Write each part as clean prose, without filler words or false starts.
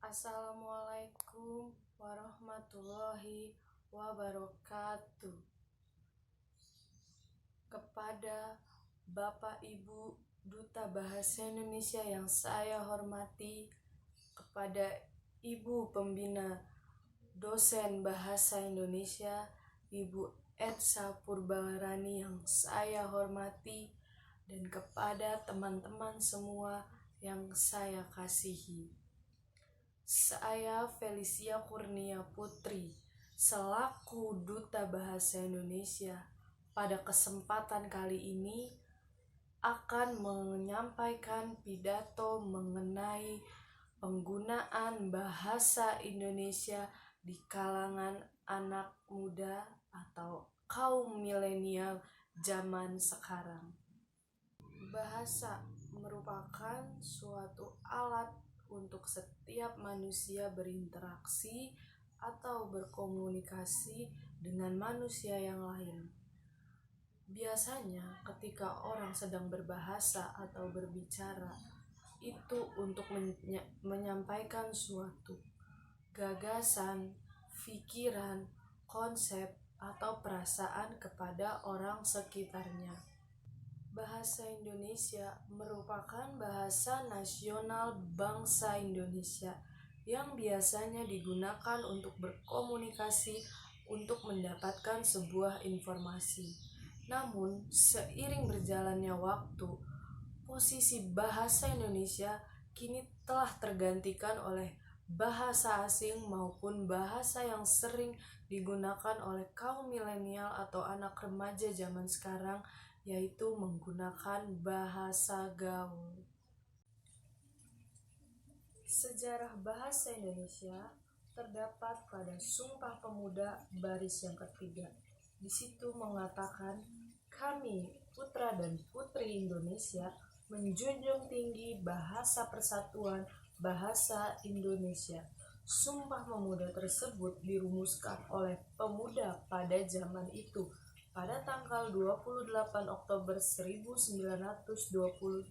Assalamualaikum warahmatullahi wabarakatuh. Kepada Bapak Ibu Duta Bahasa Indonesia yang saya hormati, kepada Ibu Pembina Dosen Bahasa Indonesia, Ibu Edsa Purbarani yang saya hormati, dan kepada teman-teman semua yang saya kasihi. Saya Felicia Kurnia Putri, selaku Duta Bahasa Indonesia, pada kesempatan kali ini akan menyampaikan pidato mengenai penggunaan bahasa Indonesia di kalangan anak muda atau kaum milenial zaman sekarang. Bahasa merupakan suatu alat untuk setiap manusia berinteraksi atau berkomunikasi dengan manusia yang lain. Biasanya ketika orang sedang berbahasa atau berbicara, itu untuk menyampaikan suatu gagasan, pikiran, konsep, atau perasaan kepada orang sekitarnya. Bahasa Indonesia merupakan bahasa nasional bangsa Indonesia yang biasanya digunakan untuk berkomunikasi untuk mendapatkan sebuah informasi. Namun, seiring berjalannya waktu, posisi bahasa Indonesia kini telah tergantikan oleh bahasa asing maupun bahasa yang sering digunakan oleh kaum milenial atau anak remaja zaman sekarang, yaitu menggunakan bahasa gaul. Sejarah bahasa Indonesia terdapat pada Sumpah Pemuda baris yang ketiga. Di situ mengatakan, kami putra dan putri Indonesia menjunjung tinggi bahasa persatuan bahasa Indonesia. Sumpah Pemuda tersebut dirumuskan oleh pemuda pada zaman itu pada tanggal 28 Oktober 1928.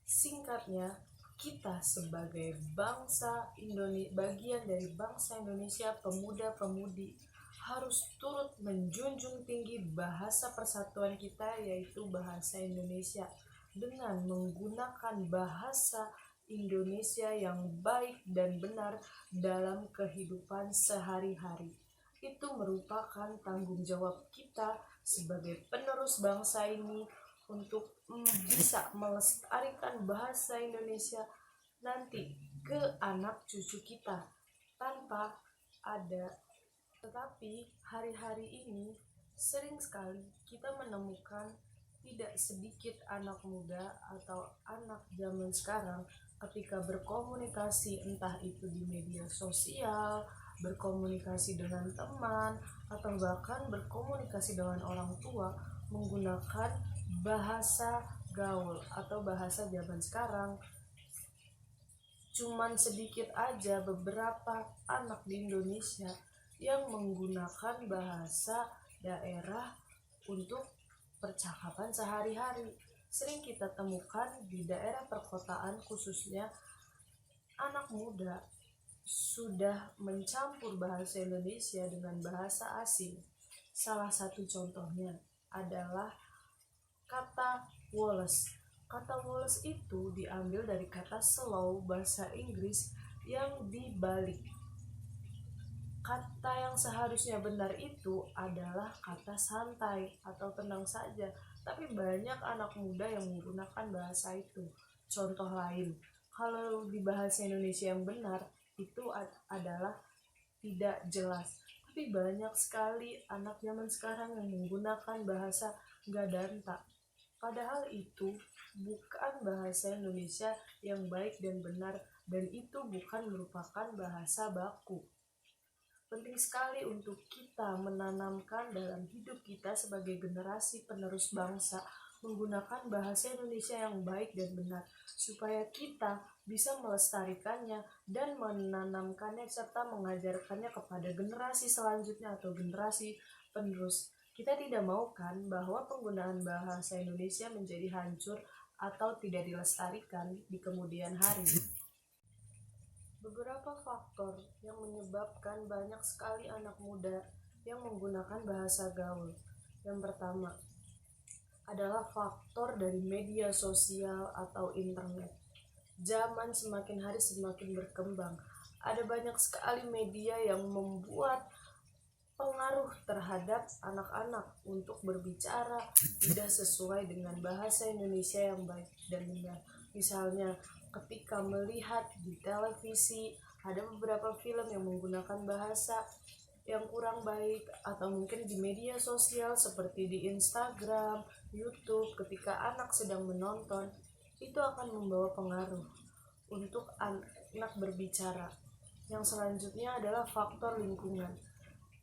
Singkatnya, kita sebagai bangsa Indonesia, bagian dari bangsa Indonesia, pemuda-pemudi harus turut menjunjung tinggi bahasa persatuan kita, yaitu bahasa Indonesia, dengan menggunakan bahasa Indonesia yang baik dan benar dalam kehidupan sehari-hari. Itu merupakan tanggung jawab kita sebagai penerus bangsa ini untuk bisa melestarikan bahasa Indonesia nanti ke anak cucu kita tanpa ada. Tetapi hari-hari ini sering sekali kita menemukan tidak sedikit anak muda atau anak zaman sekarang ketika berkomunikasi, entah itu di media sosial, berkomunikasi dengan teman, atau bahkan berkomunikasi dengan orang tua, menggunakan bahasa gaul atau bahasa zaman sekarang. Cuman sedikit aja beberapa anak di Indonesia yang menggunakan bahasa daerah untuk percakapan sehari-hari. Sering kita temukan di daerah perkotaan, khususnya anak muda sudah mencampur bahasa Indonesia dengan bahasa asing. Salah satu contohnya adalah kata woles. Kata woles itu diambil dari kata slow bahasa Inggris yang dibalik. Kata yang seharusnya benar itu adalah kata santai atau tenang saja, tapi banyak anak muda yang menggunakan bahasa itu. Contoh lain, kalau di bahasa Indonesia yang benar itu adalah tidak jelas, tapi banyak sekali anak zaman sekarang yang menggunakan bahasa ga dan tak. Padahal itu bukan bahasa Indonesia yang baik dan benar, dan itu bukan merupakan bahasa baku. Penting sekali untuk kita menanamkan dalam hidup kita sebagai generasi penerus bangsa menggunakan bahasa Indonesia yang baik dan benar, supaya kita bisa melestarikannya dan menanamkannya serta mengajarkannya kepada generasi selanjutnya atau generasi penerus. Kita tidak mau kan bahwa penggunaan bahasa Indonesia menjadi hancur atau tidak dilestarikan di kemudian hari. beberapa faktor yang menyebabkan banyak sekali anak muda yang menggunakan bahasa gaul. Yang pertama adalah faktor dari media sosial atau internet. Zaman semakin hari semakin berkembang. Ada banyak sekali media yang membuat pengaruh terhadap anak-anak untuk berbicara tidak sesuai dengan bahasa Indonesia yang baik dan benar. Misalnya, ketika melihat di televisi ada beberapa film yang menggunakan bahasa yang kurang baik, atau mungkin di media sosial seperti di Instagram, YouTube, ketika anak sedang menonton, itu akan membawa pengaruh untuk anak berbicara. Yang selanjutnya adalah faktor lingkungan.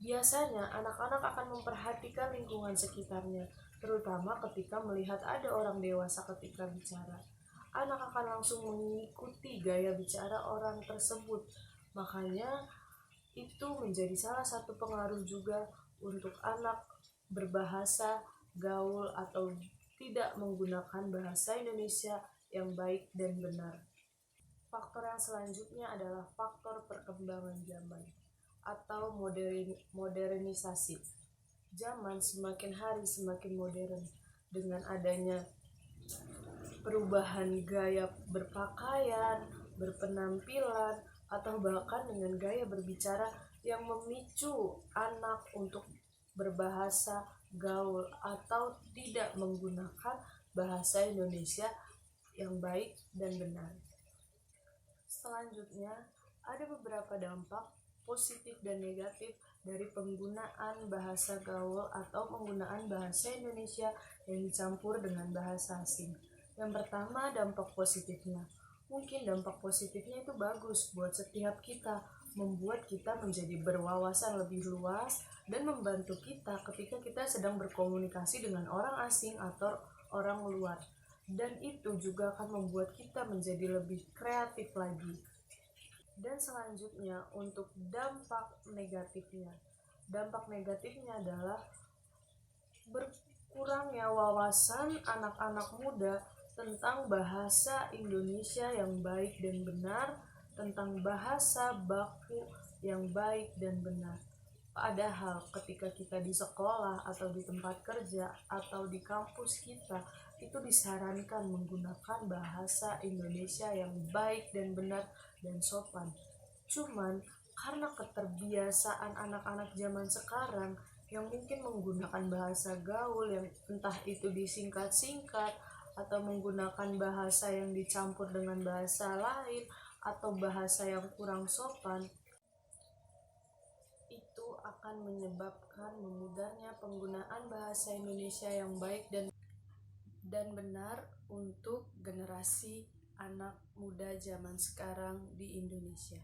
Biasanya anak-anak akan memperhatikan lingkungan sekitarnya, terutama ketika melihat ada orang dewasa ketika bicara. Anak akan langsung mengikuti gaya bicara orang tersebut. Makanya itu menjadi salah satu pengaruh juga untuk anak berbahasa gaul atau tidak menggunakan bahasa Indonesia yang baik dan benar. Faktor yang selanjutnya adalah faktor perkembangan zaman atau modernisasi. Zaman semakin hari semakin modern dengan adanya perubahan gaya berpakaian, berpenampilan, atau bahkan dengan gaya berbicara yang memicu anak untuk berbahasa gaul atau tidak menggunakan bahasa Indonesia yang baik dan benar. Selanjutnya, ada beberapa dampak positif dan negatif dari penggunaan bahasa gaul atau penggunaan bahasa Indonesia yang dicampur dengan bahasa asing. Yang pertama, dampak positifnya. Mungkin dampak positifnya itu bagus buat setiap kita, membuat kita menjadi berwawasan lebih luas dan membantu kita ketika kita sedang berkomunikasi dengan orang asing atau orang luar. Dan itu juga akan membuat kita menjadi lebih kreatif lagi. Dan selanjutnya untuk dampak negatifnya. Dampak negatifnya adalah berkurangnya wawasan anak-anak muda tentang bahasa Indonesia yang baik dan benar, tentang bahasa baku yang baik dan benar. Padahal ketika kita di sekolah atau di tempat kerja atau di kampus kita, itu disarankan menggunakan bahasa Indonesia yang baik dan benar dan sopan. Cuman karena keterbiasaan anak-anak zaman sekarang yang mungkin menggunakan bahasa gaul yang entah itu disingkat-singkat atau menggunakan bahasa yang dicampur dengan bahasa lain atau bahasa yang kurang sopan, itu akan menyebabkan memudarnya penggunaan bahasa Indonesia yang baik dan benar untuk generasi anak muda zaman sekarang di Indonesia.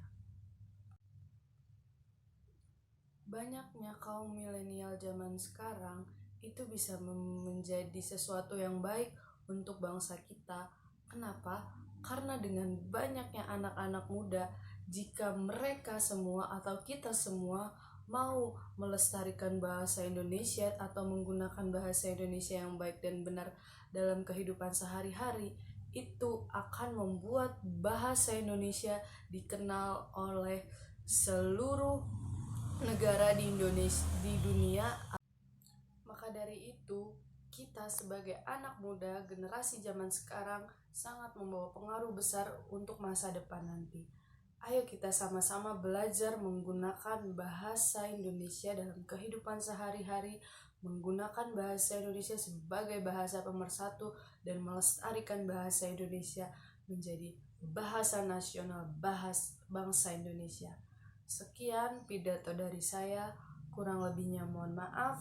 Banyaknya kaum milenial zaman sekarang itu bisa menjadi sesuatu yang baik untuk bangsa kita. Kenapa? Karena dengan banyaknya anak-anak muda, jika mereka semua atau kita semua mau melestarikan bahasa Indonesia atau menggunakan bahasa Indonesia yang baik dan benar dalam kehidupan sehari-hari, itu akan membuat bahasa Indonesia dikenal oleh seluruh negara di dunia. Maka dari itu, kita sebagai anak muda generasi zaman sekarang sangat membawa pengaruh besar untuk masa depan nanti. Ayo kita sama-sama belajar menggunakan bahasa Indonesia dalam kehidupan sehari-hari, menggunakan bahasa Indonesia sebagai bahasa pemersatu dan melestarikan bahasa Indonesia menjadi bahasa nasional bangsa Indonesia. Sekian pidato dari saya, kurang lebihnya mohon maaf.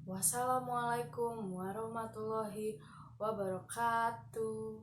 Wassalamualaikum warahmatullahi wabarakatuh.